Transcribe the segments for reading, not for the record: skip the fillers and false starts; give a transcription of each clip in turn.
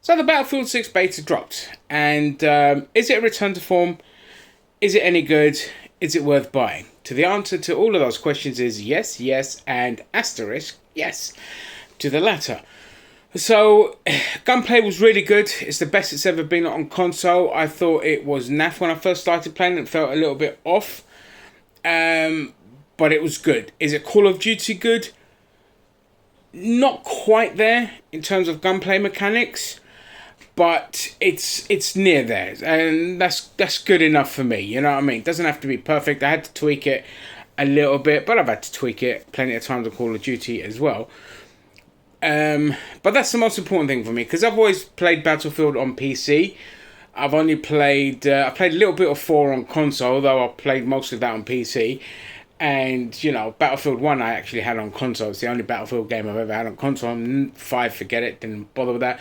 So the Battlefield 6 beta dropped, and is it a return to form? Is it any good? Is it worth buying? To the answer to all of those questions is yes, yes, and asterisk yes to the latter. So, gunplay was really good. It's the best it's ever been on console. I thought it was naff when I first started playing. It felt a little bit off, but it was good. Is it Call of Duty good? Not quite there in terms of gunplay mechanics, but it's near there, and that's good enough for me. You know what I mean? It doesn't have to be perfect. I had to tweak it a little bit, but I've had to tweak it plenty of times on Call of Duty as well. But that's the most important thing for me, because I've always played Battlefield on PC. I've only played I played a little bit of 4 on console, though I played most of that on PC. And, you know, Battlefield 1 I actually had on console. It's the only Battlefield game I've ever had on console. 5, forget it, didn't bother with that.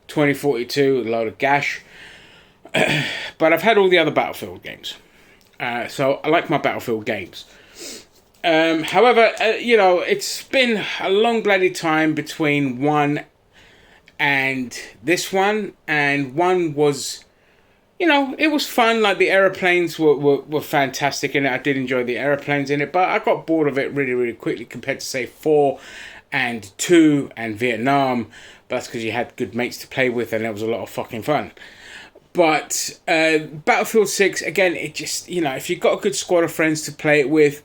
2042, a load of gash. But I've had all the other Battlefield games. So I like my Battlefield games. However, you know, it's been a long bloody time between 1 and this one. And 1 was, you know, it was fun. Like, the aeroplanes were fantastic in it. I did enjoy the aeroplanes in it. But I got bored of it really, really quickly compared to, say, 4 and 2 and Vietnam. But that's because you had good mates to play with and it was a lot of fucking fun. But Battlefield 6, again, it just, you know, if you've got a good squad of friends to play it with,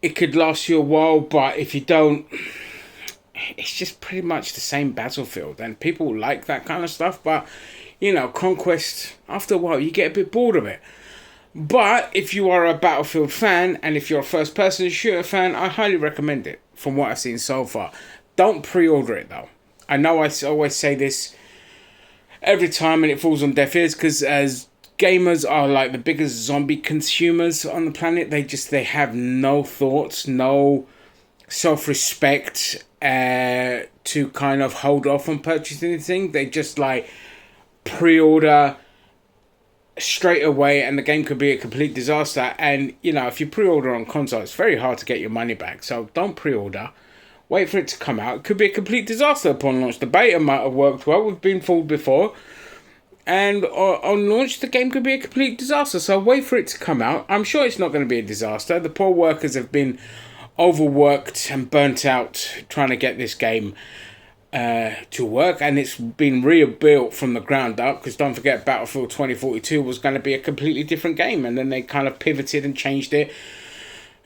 it could last you a while. But if you don't, it's just pretty much the same Battlefield. And people like that kind of stuff. But, you know, Conquest, after a while, you get a bit bored of it. But if you are a Battlefield fan and if you're a first-person shooter fan, I highly recommend it from what I've seen so far. Don't pre-order it, though. I know I always say this every time and it falls on deaf ears, because as gamers are like the biggest zombie consumers on the planet, they have no thoughts, no self-respect to kind of hold off on purchasing anything. They just like pre-order straight away and the game could be a complete disaster. And, you know, if you pre-order on console, it's very hard to get your money back. So don't pre-order. Wait for it to come out. It could be a complete disaster upon launch. The beta might have worked well. We've been fooled before. And on launch, the game could be a complete disaster. So wait for it to come out. I'm sure it's not going to be a disaster. The poor workers have been overworked and burnt out trying to get this game to work. And it's been rebuilt from the ground up. Because don't forget, Battlefield 2042 was going to be a completely different game. And then they kind of pivoted and changed it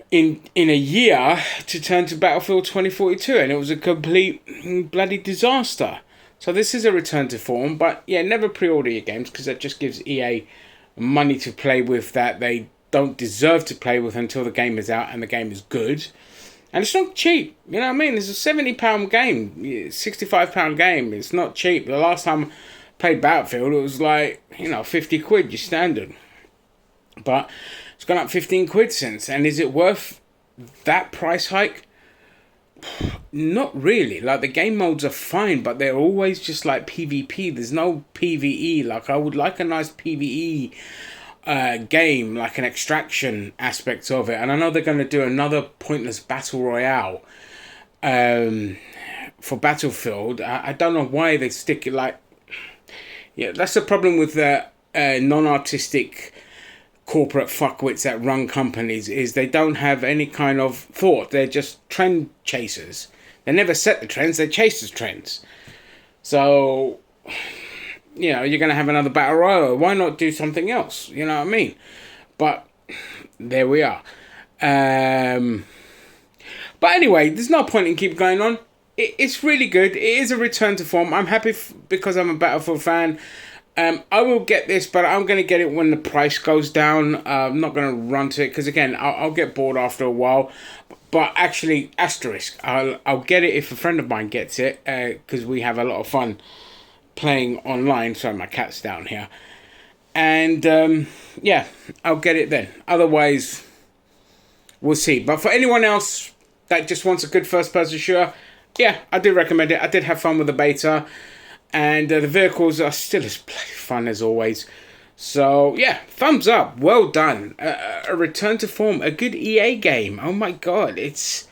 in a year to turn to Battlefield 2042, and it was a complete bloody disaster. So this is a return to form, but yeah, never pre-order your games, because that just gives EA money to play with that they don't deserve to play with until the game is out and the game is good. And it's not cheap, you know what I mean? It's a £70 game, £65 game. It's not cheap. The last time I played Battlefield, it was like, you know, 50 quid, your standard. But it's gone up 15 quid since. And is it worth that price hike? Not really. Like, the game modes are fine, but they're always just like PvP. There's no PvE. Like, I would like a nice PvE game, like an extraction aspect of it. And I know they're going to do another pointless battle royale for Battlefield. I don't know why they stick it like... Yeah, that's the problem with the non-artistic corporate fuckwits that run companies, is they don't have any kind of thought. They're just trend chasers. They never set the trends, they chase the trends. So, you know, you're going to have another battle royale. Why not do something else? You know what I mean? But there we are. But anyway, there's no point in keep going on. It's really good. It is a return to form. I'm happy because I'm a Battlefield fan. I will get this, but I'm going to get it when the price goes down. I'm not going to run to it, because again, I'll get bored after a while. But actually, asterisk, I'll get it if a friend of mine gets it, because we have a lot of fun playing online. Sorry, my cat's down here. And yeah, I'll get it then. Otherwise, we'll see. But for anyone else that just wants a good first-person shooter, yeah, I do recommend it. I did have fun with the beta. And the vehicles are still as fun as always. So, yeah, thumbs up. Well done. A return to form. A good EA game. Oh, my God. It's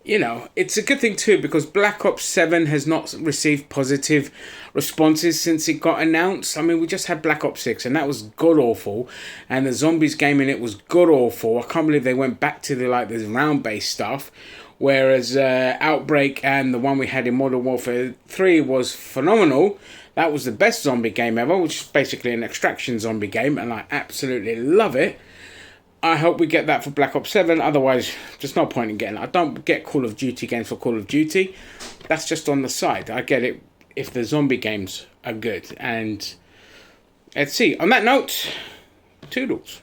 you know, it's a good thing too because Black Ops 7 has not received positive responses since it got announced. I mean, we just had Black Ops 6 and that was god awful, and the zombies game in it was god awful. I can't believe they went back to the round based stuff. Whereas Outbreak and the one we had in Modern Warfare 3 was phenomenal. That was the best zombie game ever, which is basically an extraction zombie game, and I absolutely love it. I hope we get that for Black Ops 7. Otherwise, there's no point in getting it. I don't get Call of Duty games for Call of Duty. That's just on the side. I get it if the zombie games are good. And let's see. On that note, toodles.